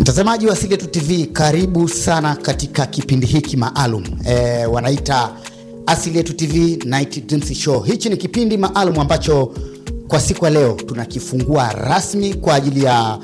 Mtazamaji wa Asili Yetu TV, karibu sana katika kipindi hiki maalum. Wanaita Asili Yetu TV Night Dreams Show. Hichi ni kipindi maalum ambacho kwa siku ya leo tunakifungua rasmi kwa ajili ya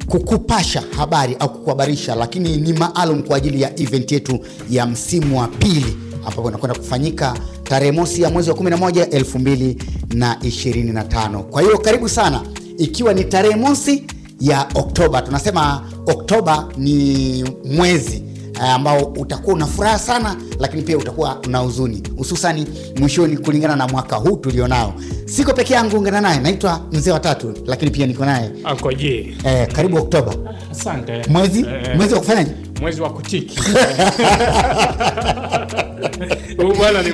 kukupasha habari au kukuhabarisha, lakini ni maalum kwa ajili ya event yetu ya msimu wa pili ambapo inakwenda kufanyika tarehe mosi ya mwezi wa 11 2025. Kwa hiyo karibu sana, ikiwa ni tarehe mosi ya Oktoba. Tunasema Oktoba ni mwezi ambao utakuwa una furaha sana, lakini pia utakuwa una huzuni, hususani mwishoni kulingana na mwaka huu tulionao. Siko peke yangu, ungana naye, naitwa Mzee wa Tatu, lakini pia niko naye Anko J. Karibu Oktoba. Asante. Mwezi wa kufanyaje? Mwezi wa kutiki. Bwana ni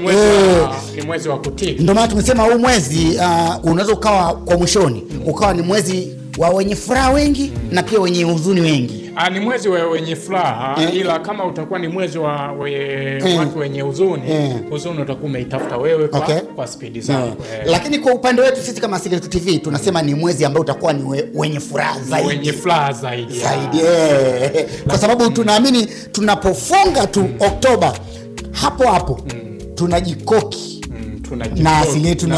mwezi wa kutiki. Ndio maana tumesema huu mwezi unaweza ukawa kwa mwishoni, ukawa ni mwezi wa wenye furaha wengi na pia wenye huzuni wengi. Ni mwezi wa wenye furaha, ila kama utakuwa ni mwezi wa watu wenye huzuni, huzuni utakuwa umeitafuta wewe kwa speed zako. Lakini kwa upande wetu sisi kama Asili Yetu TV tunasema ni mwezi ambao utakuwa ni wenye furaha zaidi. Wenye furaha zaidi. Kwa sababu tunaamini tunapofunga tu Oktoba hapo tunajikoki. Na Asili Yetu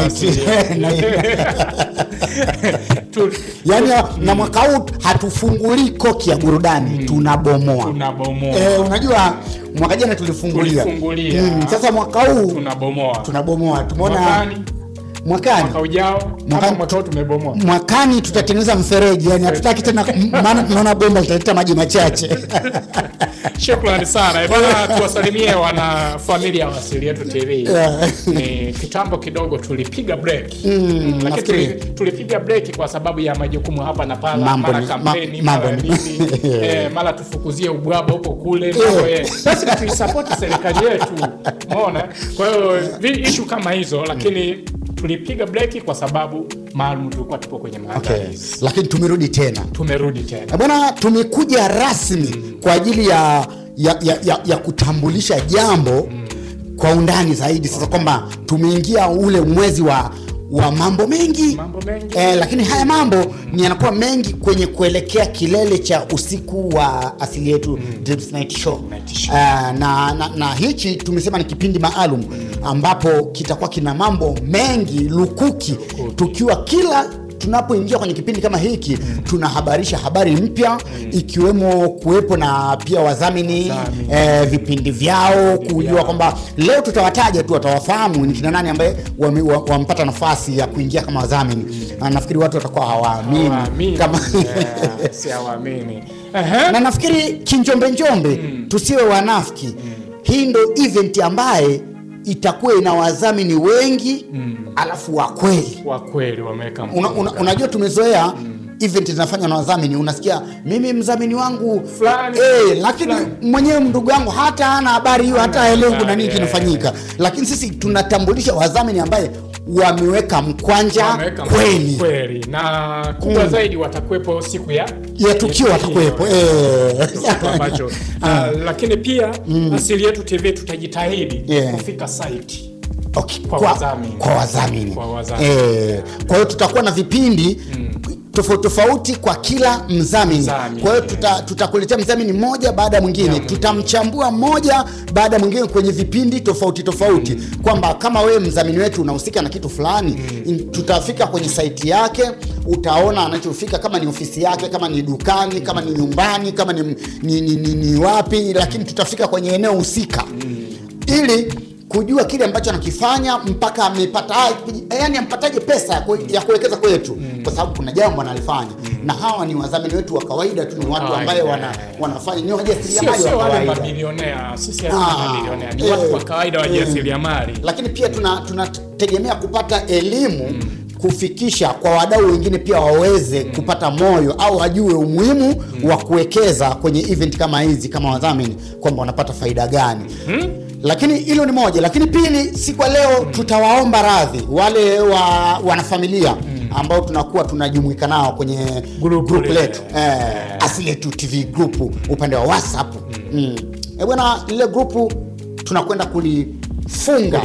yani na mwaka huu hatufunguli koki ya burudani, tunabomoa. Unajua mwaka jana tulifungulia. Sasa mwaka huu tunabomoa. Tumeona mwaka ujao mwaka tumebomoa. Mwakani tutatengeneza mfereji, yani hatutaki tena maana tunaona bomba litaleta maji machache. Shukrani sana. Bwana, tuwasalimie wana familia wa Asili Yetu TV. Ni kitambo kidogo tulipiga break. Lakini tulipiga break kwa sababu ya majukumu hapa na pale, mara kampeni, mara tufukuzie ubwaba huko kule. Sasa tuisupport serikali yetu. Umeona? Kwa hiyo issue kama hizo, lakini tulipiga break kwa sababu maalum tulikuwa tupo kwenye maandalizi. Lakini tumerudi tena. Bwana, tumekuja rasmi kwa ajili ya kutambulisha jambo kwa undani zaidi. Sasa kwamba tumeingia ule mwezi wa mambo mengi. Lakini haya mambo ni yanakuwa mengi kwenye kuelekea kilele cha usiku wa Asili Yetu Dreams Night Show. Na hichi tumesema ni kipindi maalum ambapo kitakuwa kina mambo mengi lukuki. Tukiwa kila tunapoingia kwenye kipindi kama hiki tunahabarisha habari mpya, ikiwemo kuwepo na pia wadhamini vipindi vyao, kujua kwamba leo tutawataja tu, watawafahamu ni kina nani ambaye wamepata nafasi ya kuingia kama wadhamini. Nafikiri watu watakuwa hawaamini kama si hawaamini. Na nafikiri kinjombe tusiwe wanafiki. Hii ndio event ambaye itakuwa ina wadhamini wengi, alafu wa kweli wameka. Unajua tumezoea event zinafanywa na wadhamini, unasikia mimi mdhamini wangu fulani, lakini mwenyewe ndugu yangu hata hana habari hiyo, hata haelewi kuna nini kinafanyika. Lakini sisi tunatambulisha wadhamini ambaye wameweka mkwanja kweli. Na kubwa zaidi watakuepo siku ya tukio, watakuepo ambacho lakini pia Asili Yetu TV tutajitahidi kufika site kwa wadhamini. Kwa hiyo tutakuwa na vipindi tofauti kwa kila mdhamini. Kwa hiyo tutakuletea mdhamini mmoja baada ya mwingine, tutamchambua mmoja baada ya mwingine kwenye vipindi tofauti. Kwamba kama wewe mdhamini wetu unahusika na kitu fulani, tutafika kwenye site yake, utaona anachofika, kama ni ofisi yake, kama ni dukani, kama ni nyumbani, kama ni wapi, lakini tutafika kwenye eneo husika ili kujua kile ambacho anakifanya mpaka amepata, yani ampataje pesa ya kuwekeza kwetu, kwa sababu kuna jambo analifanya. Na hawa ni wadhamini wetu wa kawaida tu, ni watu ambao wanafanya ni wajasiriamali wa kawaida. Sio mabilionea, sisi hatuko mabilionea, ni watu wa kawaida wajasiriamali. Lakini pia tunategemea kupata elimu kufikisha kwa wadau wengine pia waweze kupata moyo au wajue umuhimu wa kuwekeza kwenye event kama hizi kama wadhamini, kwamba wanapata faida gani. Lakini hilo ni moja. Lakini pili, siku leo tutawaomba radhi wale wanafamilia ambao tunakuwa tunajumuika nao kwenye group letu, Asili Yetu TV group upande wa WhatsApp. Bwana, ile group tunakwenda kulifunga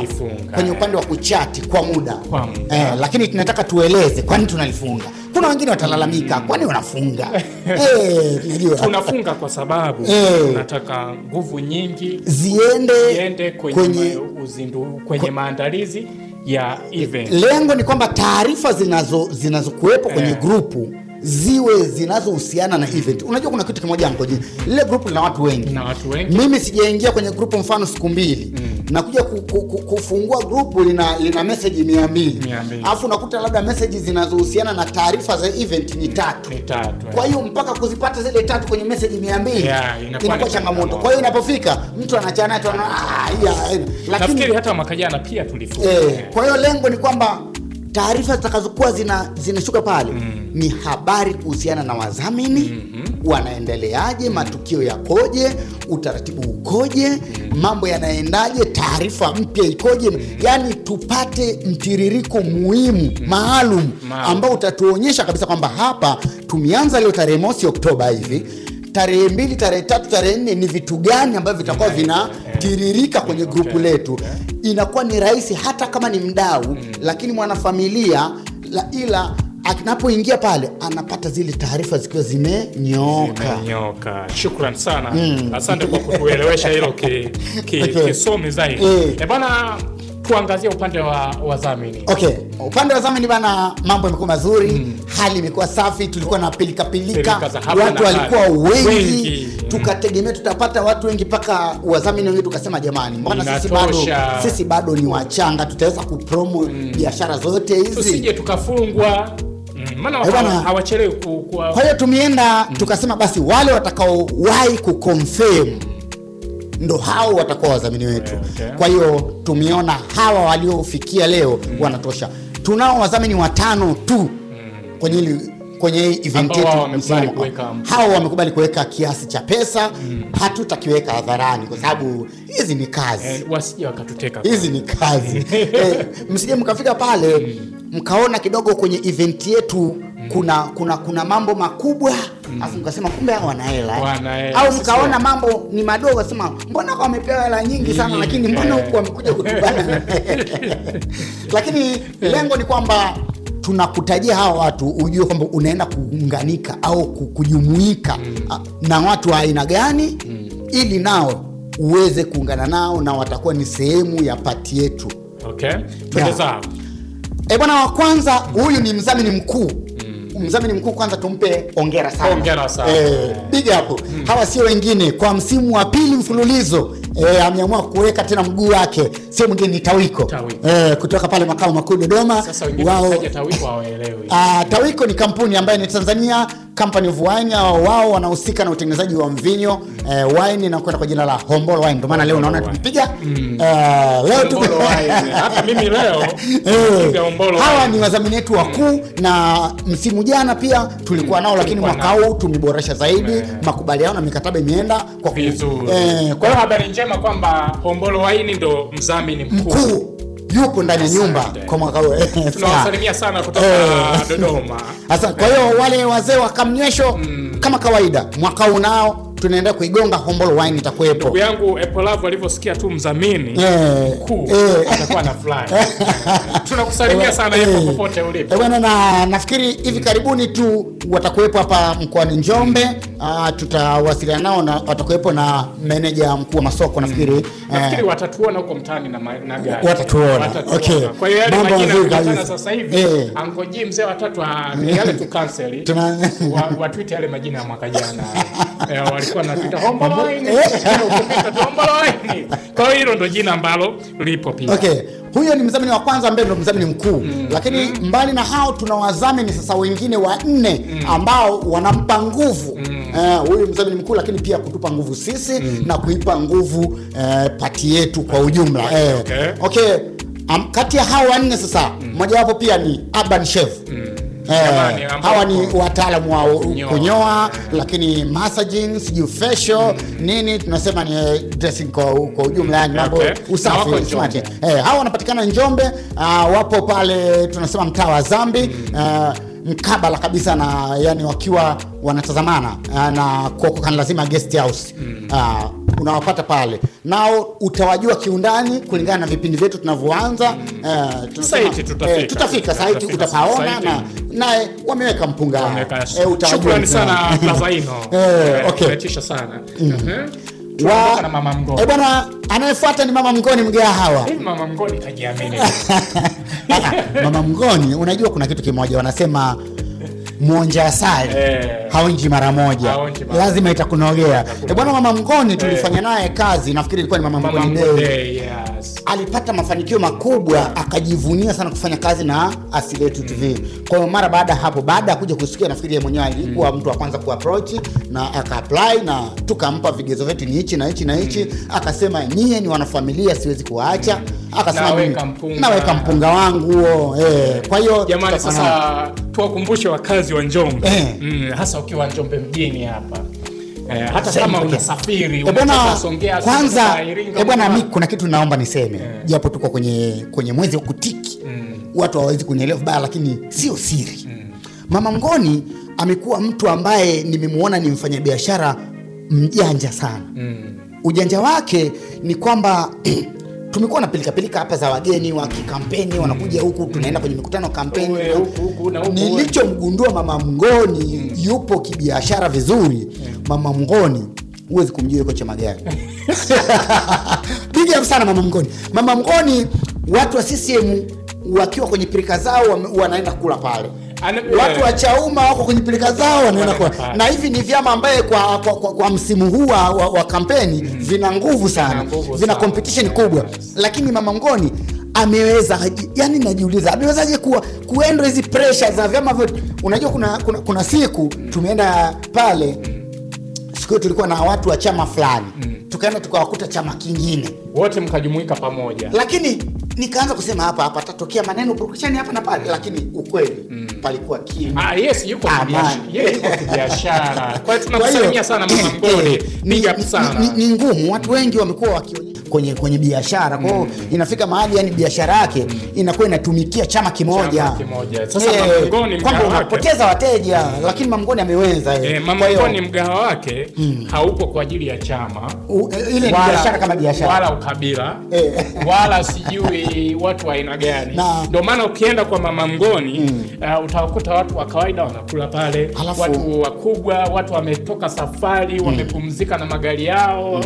kwenye upande wa kuchati kwa muda. Lakini tunataka tueleze kwa nini tunalifunga. kuna wengine watalalamika kwani unafunga. Unajua tunafunga kwa sababu tunataka nguvu nyingi ziende kwenye maandalizi ya event. Lengo ni kwamba taarifa zinazokuwepo kwenye grupu ziwe zinazohusiana na event. Unajua kuna kitu kimoja ngoje. Lile group lina watu wengi. Mimi sijaingia kwenye group mfano siku 2. Nakuja kufungua group lina message 200. Alafu unakuta labda message zinazohusiana na taarifa za event ni 3. Kwa hiyo mpaka kuzipata zile 3 kwenye message 200 inakuwa changamoto. Kwa hiyo inapofika mtu anachana tu lakini nafikiri hata mwaka jana pia tulifunga. Kwa hiyo lengo ni kwamba taarifa zitakazokuwa zinashuka pale ni habari kuhusiana na wadhamini, wanaendeleaje, matukio yakoje, utaratibu ukoje, mambo yanaendaje, taarifa mpya ikoje. Yani tupate mtiririko muhimu maalum ambao utatuonyesha kabisa kwamba hapa tumeanza leo tarehe 1 Oktoba hivi, tarehe 2, tarehe 3, tarehe 4 ni vitu gani ambavyo vitakuwa vinatiririka kwenye grupu letu. Inakuwa ni rahisi hata kama ni mdau lakini mwanafamilia ila akinapoingia pale anapata zile taarifa zikiwa zimenyooka. Shukrani sana. Asante kwa kutuelewesha hilo kisomi zaidi. Bwana, tuangazie upande wa wadhamini. Upande wa wadhamini bana, mambo yamekuwa mazuri, hali imekuwa safi, tulikuwa na pilika watu walikuwa wengi. Tukategemea tutapata watu wengi mpaka wadhamini wengi tukasema jamani, mbona sisi bado ni wachanga, tutaweza kupromo biashara zote hizi. Tusije tukafungwa. Maana hawachelewi Kwa hiyo tumeenda tukasema basi wale watakaowahi kuconfirm ndo hao watakuwa wadhamini wetu. Kwa hiyo tumeona hawa waliofikia leo wanatosha. Tunao wadhamini 5 tu kwenye event yetu. Hao wamekubali kuweka kiasi cha pesa. Hatutakiweka hadharani kwa sababu hizi ni kazi. Wasije wakatuteka. Hizi ni kazi. Msije mkafika pale mkaona kidogo kwenye event yetu kuna mambo makubwa afu mkasema kumbe hao wana hela. Au mkaona mambo ni madogo sema mbona wamepewa hela nyingi sana lakini mbona huko wamekuja kutubana. Lakini lengo ni kwamba tunakutajia hawa watu ujue kwamba unaenda kuunganika au kujumuika na watu wa aina gani ili nao uweze kuungana nao na watakuwa ni sehemu ya pati yetu. Tuendeza. Bwana wa kwanza huyu ni mdhamini mkuu. Mdhamini mkuu kwanza tumpe hongera sana. Big up. Hawa sio wengine, kwa msimu wa 2 mfululizo ameamua kuweka tena mguu wake, sio mwingine ni Tawiko. Kutoka pale makao makuu Dodoma. Sasa wengine wanaje Tawiko hawaelewi. Tawiko ni kampuni ambayo ni Tanzania Company of Wine. Wao wanahusika na utengenezaji wa mvinyo wine na kwenda kwa jina la Hombolo Wine. Ndio maana leo unaona tumepiga leo Hombolo Wine. Hata mimi leo nimepiga Hombolo. Hawa ni wadhamini wetu wakuu na msimu jana pia tulikuwa nao lakini mwaka huu tumeboresha zaidi. Makubaliano na mikataba imeenda kwa vizuri. Kwa hiyo habari njema kwamba Hombolo Wine ndo mdhamini mkuu. Yupo ndani ya nyumba kwa mwaka huu. Tunawasalimia sana kutoka Dodoma. Sasa kwa hiyo wale wazee wa Kamnyesho kama kawaida mwaka huu nao tunaenda kuigonga Hombolo Wine itakuepo. Ndugu yangu Apple Love alivyosikia tu mdhamini mkuu atakuwa na fly. Tunakusalimia sana hapo popote ulipo. Bwana, na nafikiri hivi karibuni tu watakuepo hapa mkoani Njombe. Tutawasiliana nao na watakuepo na meneja mkuu wa masoko nafikiri. Nafikiri watatuona huko mtaani na gari. Watatuona. Kwa hiyo yale majina tunatana sasa hivi angoji mzee watatu yale tu cancel. Wa tweet yale majina ya mwaka jana. Walikuwa na Twitter Hombolo Wine. Hombolo Wine. Kwa hiyo hilo ndo jina ambalo lipo pia. Huyo ni mdhamini wa kwanza ambaye ndo mdhamini mkuu. Lakini mbali na hao tuna wadhamini sasa wengine 4 ambao wanampa nguvu huyu mdhamini mkuu, lakini pia kutupa nguvu sisi na kuipa nguvu pati yetu kwa ujumla. Kati ya hao 4 sasa mmoja wapo pia ni Urban Chef. Hawa ni wataalamu wa kunyoa lakini massaging, facial nini tunasema ni dressing kwa ujumla yani mambo usafi smart. Hawa wanapatikana Njombe, wapo pale tunasema mtaa wa Zambi, mkabala kabisa na yani wakiwa wanatazamana na Koko kan lazima guest house. Unawapata pale. Nao utawajua kiundani kulingana na vipindi vyetu tunavyoanza. Tutafika site utapaona na naye wameweka mpunga. Shukrani sana Plazaino. Okay. Umetisha sana. Na mama Mngoni. Bwana anayefuata ni mama Mngoni Mgahawa. Mama Mngoni kajiamini. Mama Mngoni, unajua kuna kitu kimoja wanasema muonja asali haonji mara moja, lazima itakunogea. Bwana mama Mngoni tulifanya naye kazi, nafikiri ilikuwa ni mama Mngoni Day. Yes. Alipata mafanikio makubwa, akajivunia sana kufanya kazi na Asili Yetu TV. Kwa hiyo mara baada hapo, baada ya kuja kusikia, nafikiri yeye mwenyewe alikuwa mtu wa kwanza ku-approach na aka-apply na tukampa vigezo vyetu ni hichi na hichi na hichi. Akasema nyie ni wanafamilia, siwezi kuacha. Akasema naweka mpunga wangu huo. Kwa hiyo jamani, sasa tuwakumbushe wakazi wa Njombe. Hasa ukiwa Njombe mjini hapa. Hata kama unasafiri unataka Songea, kwanza bwana mimi kuna kitu naomba niseme, japo tuko kwenye mwezi wa kutiki. Watu hawawezi kunielewa vibaya, lakini sio siri. Mama Mngoni amekuwa mtu ambaye nimemuona ni mfanyabiashara mjanja sana. Ujanja wake ni kwamba tumekuwa na pilika hapa za wageni wa kikampeni wanakuja huku, tunaenda kwenye mikutano kampeni. Nilichomgundua mama Mngoni yupo kibiashara vizuri. Mama Mngoni huwezi kumjua yuko cha magari. Piga sana mama Mngoni. Mama Mngoni watu wa CCM wakiwa kwenye pilika zao wanaenda kula pale. Watu wa Chauma wako kwenye pilika zao wanaenda kwa. Na hivi ni vyama ambaye kwa msimu huu wa kampeni vina nguvu sana. Vina competition kubwa. Lakini mama Mngoni ameweza, yani najiuliza amewezaje kuenda hizi pressure za vyama vyote. Unajua kuna siku tumeenda pale, siku tulikuwa na watu wa chama fulani. Tukaenda tukawakuta chama kingine. Wote mkajumuika pamoja. Lakini nikaanza kusema hapa tatokea maneno purukushani hapa na pale, lakini ukweli palikuwa kimya. Yes, yuko biashara. Kwa hiyo tunakusalimia sana mama Mngoni. Big up sana. Ni ngumu, watu wengi wamekuwa kwenye biashara. Kwa hiyo inafika mahali yani biashara yake inakuwa inatumikia chama kimoja. Sasa mama Mngoni kwamba unapoteza wateja, lakini mama Mngoni ameweza. Mama Mngoni mgahawa wake haupo kwa ajili ya chama. Ile ni biashara kama biashara. Wala ukabila. Wala sijui watu wa aina gani. Ndio maana ukienda kwa mama Mngoni utakuta watu wa kawaida wanakula pale, watu wakubwa, watu wametoka safari, wamepumzika na magari yao.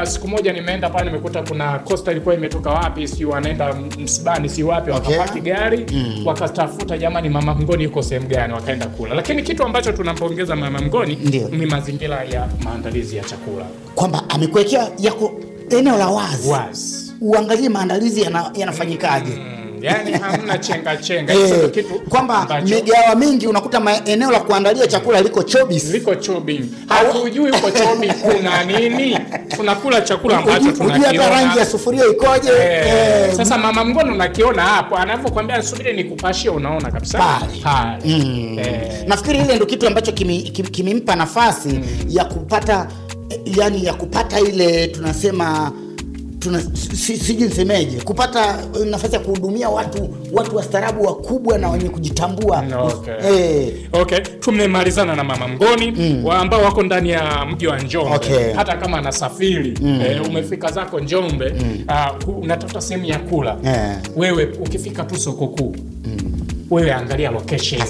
Siku moja nimeenda pale nimekuta kuna Costa ilikuwa imetoka wapi, si wanaenda msibani si wapi, wakapaki gari, wakatafuta jamani mama Mngoni yuko sehemu gani, wakaenda kula. Lakini kitu ambacho tunampongeza mama Mngoni ni mazingira ya maandalizi ya chakula. Kwamba amekuwekea yako eneo la wazi. Uangalie maandalizi yanafanyikaje. Yani hamna chenga. Hicho kitu kwamba migawa mingi unakuta eneo la kuandalia chakula liko chobis. Hatujui uko chobi kuna nini? Tunakula chakula ambacho tunakiona. Unajua rangi ya sufuria ikoje? Sasa mama Mngoni unakiona hapo, anapokuambia subiri nikupashie unaona kabisa. Nafikiri ile ndio kitu ambacho kimempa nafasi ya kupata ya kupata ile tunasema sijui nisemeje, kupata nafasi ya kuhudumia watu wastaarabu wakubwa na wenye kujitambua. Okay, tumemalizana na mama Mngoni ambao wako ndani ya mji wa Njombe. Hata kama anasafiri umefika zako Njombe, unatafuta sehemu ya kula. Wewe ukifika tu soko kuu, wewe angalia location.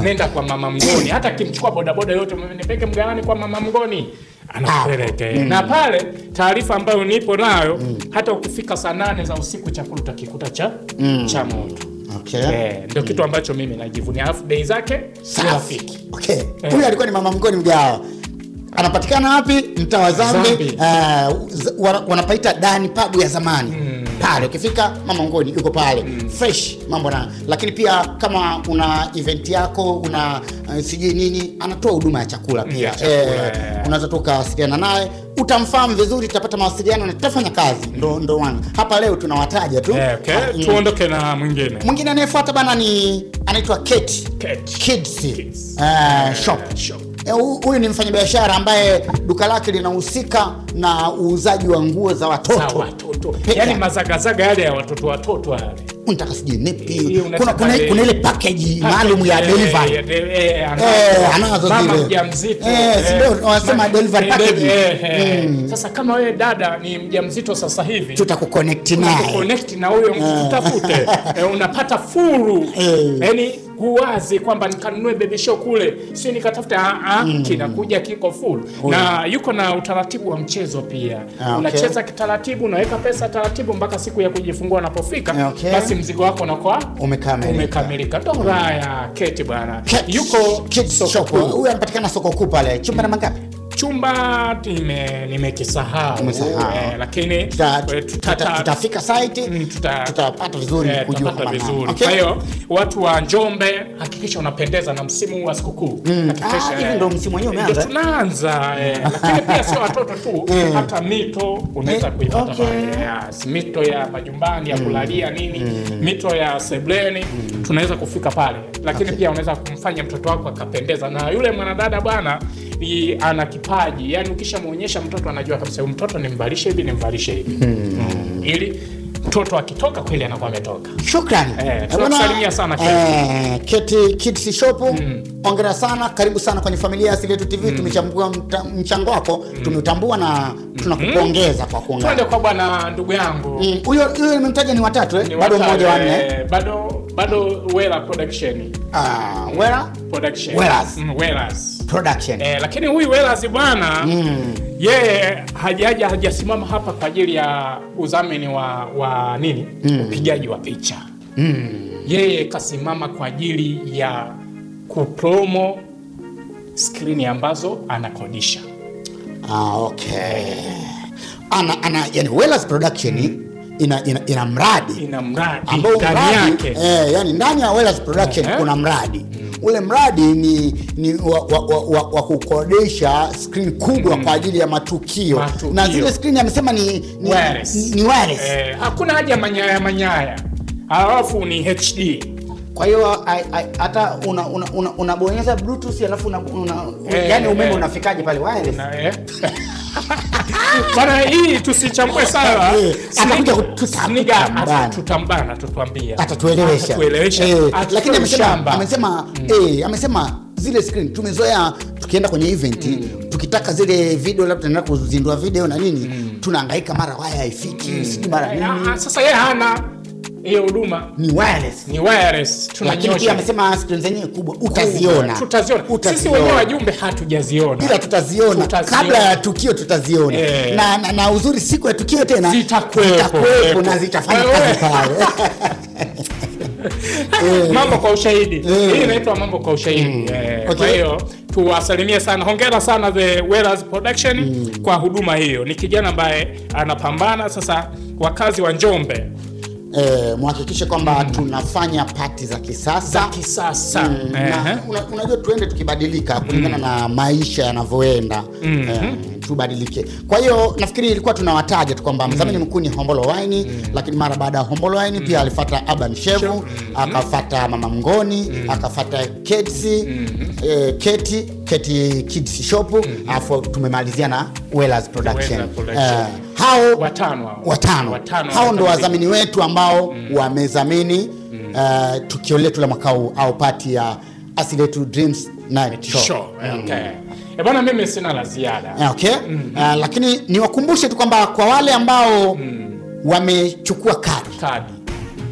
Nenda kwa mama Mngoni. Hata kimchukua bodaboda yote nipeke mgawani kwa mama Mngoni, anapeleke. Na pale taarifa ambayo nipo nayo, hata ukifika saa 8 za usiku chakula utakikuta cha moto. Ndio kitu ambacho mimi najivunia. Alafu bei zake rafiki. Huyu alikuwa ni mama Mngoni mgahawa. Anapatikana wapi? Mtaa wa Zambi. Wanapaita Dani Pub ya zamani. Pale ukifika mama Mngoni yuko pale. Fresh mambo na. Lakini pia kama una event yako, una sijui nini, anatoa huduma ya chakula pia. Unaweza tukawasiliana naye, utamfahamu vizuri, tutapata mawasiliano na tutafanya kazi. Ndo hapa leo tunawataja tu. Tuondoke na mwingine anayefuata bana ni anaitwa Kate Kids Shop. Huyu ni mfanyabiashara ambaye duka lake linahusika na uuzaji wa nguo za watoto. Yaani mazagazaga yale ya watoto wale. Unataka sijui nepi. Kuna ile package maalum ya delivery. Anazo zile. Mama mjamzito. Ndio wanasema delivery package. Sasa kama wewe dada ni mjamzito sasa hivi, tutakuconnect naye. Tutakuconnect na huyo mtafute. Unapata furu. Yaani huwazi kwamba nikanunue baby show kule, si nikatafuta kinakuja kiko full. Na yuko na utaratibu wa mchezo pia. Unacheza kitaratibu, unaweka pesa taratibu mpaka siku ya kujifungua unapofika, basi mzigo wako unakuwa umekamilika. Ndo raya Keti bwana. Yuko Kids Shop. Huyu anapatikana soko kuu pale. Chumba namba ngapi? Chumba nimekisahau, lakini tutafika site tutapata vizuri kujua kama vizuri. Kwa hiyo watu wa Njombe, hakikisha unapendeza na msimu wa sikukuu. Hakikisha hivi ndio msimu wenyewe umeanza. Tunaanza lakini pia sio watoto tu, hata mito unaweza kuipata pale. Mito ya majumbani ya kulalia nini, mito ya sebleni tunaweza kufika pale. Lakini pia unaweza kumfanya mtoto wako akapendeza, na yule mwanadada bwana ana kipaji, yani ukishamuonyesha mtoto anajua kabisa huyu mtoto nimvalishe hivi ili mtoto akitoka kweli anakuwa ametoka. Shukrani. Tunakusalimia sana Keti Kids Shop. Hongera sana, karibu sana kwenye familia ya Asili Yetu TV. Tumechambua mchango wako, tumeutambua na tunakupongeza kwa kuongea. Twende kwa bwana ndugu yangu. Huyo nimemtaja ni watatu bado mmoja wa nne. Bado Wela Production. Wela Production. Wela's Production. Lakini huyu Wela's bwana yeye hajasimama hapa kwa ajili ya udhamini wa nini? Upigaji wa picha. Yeye kasimama kwa ajili ya kupromo screen ambazo anakodisha. Yani Wela's Production ina mradi ambao ndani yake yani ndani ya Wela's Production kuna mradi. Ule mradi ni wa kukodesha screen kubwa kwa ajili ya matukio. Na zile screen amesema ni wireless. Hakuna haja manyaya. Alafu ni HD. Kwa hiyo hata unabonyeza Bluetooth alafu yani umeme unafikaje pale wireless? Bana hii tusichambue sana. Anakuja tutambana tutuambia. Atatuelewesha. Lakini amesema zile screen tumezoea tukienda kwenye event tukitaka zile video labda tunaenda kuzindua video na nini tunahangaika mara waya haifiki sijui mara nini. Sasa yeye hana hiyo huduma, ni wireless. Lakini pia amesema screen zenyewe kubwa utaziona. Sisi wenyewe wajumbe hatujaziona. Ila tutaziona kabla ya tukio tutaziona. Na uzuri siku ya tukio tena zitakuwepo na zitafanya kazi pale. Mambo kwa ushahidi. Hii inaitwa mambo kwa ushahidi. Kwa hiyo tuwasalimie sana. Hongera sana the Wela's Production kwa huduma hiyo. Ni kijana ambaye anapambana. Sasa wakazi wa Njombe muhakikishe kwamba tunafanya party za kisasa. Unajua tuende tukibadilika kulingana na maisha yanavyoenda. Tubadilike. Kwa hiyo nafikiri ilikuwa tunawataja tu kwamba mdhamini mkuu ni Hombolo Wine, lakini mara baada ya Hombolo Wine pia alifuata Urban Chef, akafuata Mama Mngoni, akafuata Keti Kids Shop, afu tumemalizia na Wela's Production. Hao watano hao ndo wadhamini wetu ambao wamedhamini tukio letu la mwaka huu au party ya Asili Yetu Dreams Night Show. Bwana mimi sina la ziada. Lakini niwakumbushe tu kwamba kwa wale ambao wamechukua kadi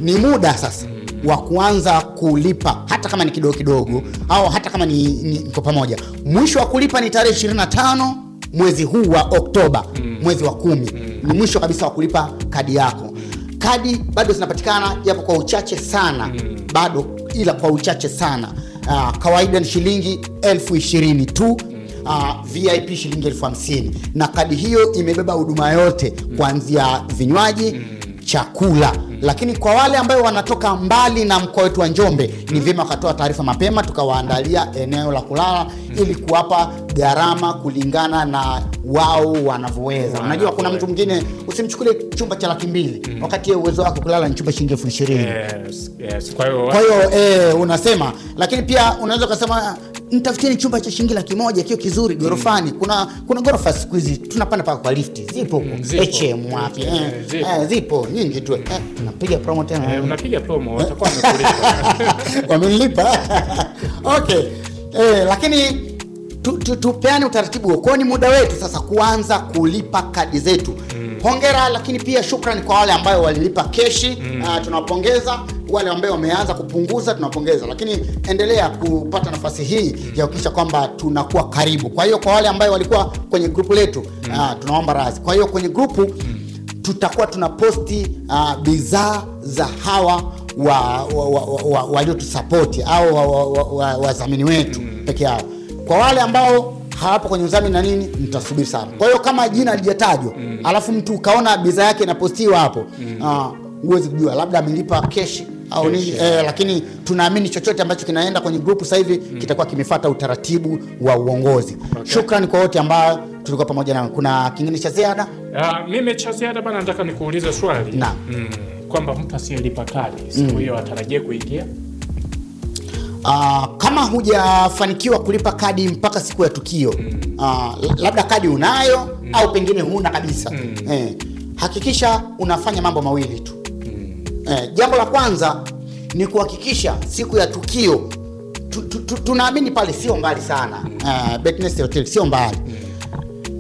ni muda sasa wa kuanza kulipa, hata kama ni kidogo au hata kama ni kwa pamoja. Mwisho wa kulipa ni tarehe 25 mwezi huu wa Oktoba, mwezi wa 10. Ni mwisho kabisa wa kulipa kadi yako. Kadi bado zinapatikana japo kwa uchache sana, bado ila kwa uchache sana. Kawaida ni shilingi 20,000 tu. VIP shilingi 50,000. Na kadi hiyo imebeba huduma yote kuanzia vinywaji, chakula. Lakini kwa wale ambao wanatoka mbali na mkoa wetu wa Njombe, ni vyema wakatoa taarifa mapema tukawaandalia eneo la kulala ili kuwapa gharama kulingana na wao wanavyoweza. Unajua kuna mtu mwingine usimchukulie chumba cha 200,000 wakati uwezo wako kulala ni chumba shilingi 20,000. Kwa hiyo unasema, lakini pia unaweza kusema nitafutieni chumba cha shilingi 100,000 kio kizuri gorofani. Kuna gorofa siku hizi tunapanda paka kwa lifti. Zipo huko. HM wapi? Zipo nyingi tu. Tunapiga promo tena. Unapiga promo watakuwa wamekulipa. Wamenilipa. Okay. Lakini tupeane utaratibu huo. Kwa ni muda wetu sasa kuanza kulipa kadi zetu. Hongera, lakini pia shukrani kwa wale ambao walilipa keshi. Tunawapongeza. wale ambao wameanza kupunguza tunapongeza, lakini endelea kupata nafasi hii ya kuhakikisha kwamba tunakuwa karibu. Kwa hiyo kwa wale ambao walikuwa kwenye grupu letu tunaomba radhi. Kwa hiyo kwenye grupu tutakuwa tunaposti bidhaa za hawa waliotusapoti au wadhamini wetu peke yao. Kwa wale ambao hawapo kwenye udhamini na nini, mtasubiri sana. Kwa hiyo kama jina halijatajwa alafu mtu ukaona bidhaa yake inapostiwa hapo, uweze kujua labda amelipa cash au nini, lakini tunaamini chochote ambacho kinaenda kwenye group sasa hivi kitakuwa kimefuata utaratibu wa uongozi. Shukrani kwa wote ambao tulikuwa pamoja nao. Kuna kingine cha ziada? Mimi cha ziada bana, nataka nikuulize swali. Kwamba mtu asiyelipa kadi siku hiyo atarajie kuingia? Kama hujafanikiwa kulipa kadi mpaka siku ya tukio, labda kadi unayo au pengine huna kabisa, hakikisha unafanya mambo mawili tu. Jambo la kwanza ni kuhakikisha siku ya tukio, tunaamini pale sio mbali sana, Becknest Hotel sio mbali.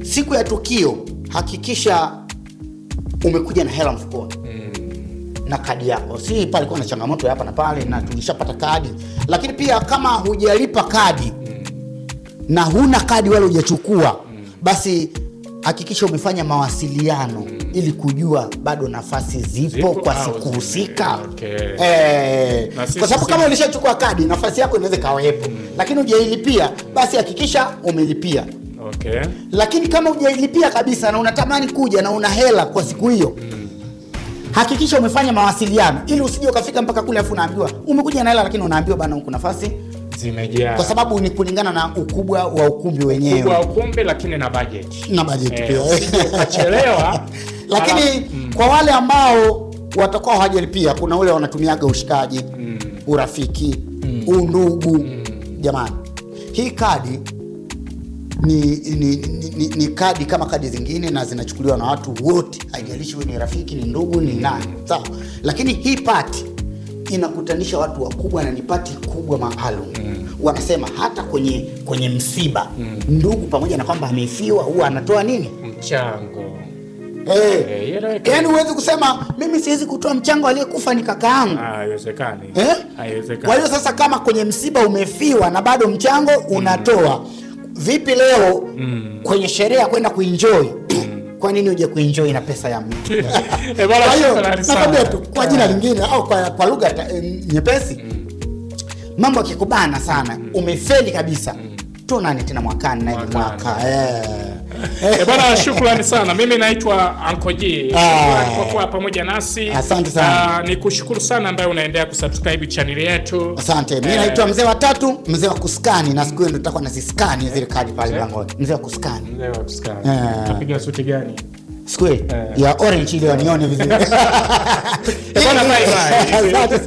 Siku ya tukio hakikisha umekuja na hela mfukoni na kadi yako. Si pale kuna changamoto hapa na pale na tulishapata kadi. Lakini pia kama hujalipa kadi na huna kadi wala hujachukua, basi hakikisha umefanya mawasiliano ili kujua bado nafasi zipo kwa siku husika. Kwa sababu kama ulishachukua kadi nafasi yako inaweza kawepo, lakini hujailipia, basi hakikisha umelipia. Lakini kama hujailipia kabisa na unatamani kuja na una hela kwa siku hiyo, hakikisha umefanya mawasiliano ili usije ukafika mpaka kule afu unaambiwa umekuja na hela lakini unaambiwa bana huko nafasi zimejaa. Kwa sababu ni kulingana na ukubwa wa ukumbi wenyewe. Ukubwa wa ukumbi lakini na budget. Na budget pia. Usije ukachelewa. Lakini kwa wale ambao watakuwa hawajalipia, kuna wale wanatumiaga ushikaji, urafiki, undugu. Jamani, hii kadi ni kadi kama kadi zingine na zinachukuliwa na watu wote, haijalishi wewe ni rafiki, ni ndugu, ni nani, sawa. Lakini hii party inakutanisha watu wakubwa na ni party kubwa maalum. Wanasema hata kwenye msiba, ndugu pamoja na kwamba amefiwa huwa anatoa nini? Mchango. Yaani huwezi kusema mimi siwezi kutoa mchango aliyekufa ni kaka yangu. Haiwezekani. Haiwezekani. Kwa hiyo sasa kama kwenye msiba umefiwa na bado mchango unatoa, vipi leo kwenye sherehe ya kwenda kuenjoy? Kwa nini uje kuenjoy na pesa ya mtu? Kwa hiyo nakwambia tu kwa jina lingine au kwa lugha nyepesi, mambo yakikubana sana, umefeli kabisa, tunani tena mwakani na ile mwaka. Bwana, shukrani sana. Mimi naitwa Uncle G. Shukrani kwa kuwa pamoja nasi. Asante sana. Nikushukuru sana ambaye unaendelea kusubscribe channel yetu. Asante. Mimi naitwa Mzee wa Tatu, Mzee wa kuskani, na siku hiyo ndio tutakuwa naziskani zile kadi pale mlangoni. Mzee wa kuskani. Mzee wa kuskani. Tupiga suti gani? Siku hiyo ya orange ile wanione vizuri. Bwana, bye bye.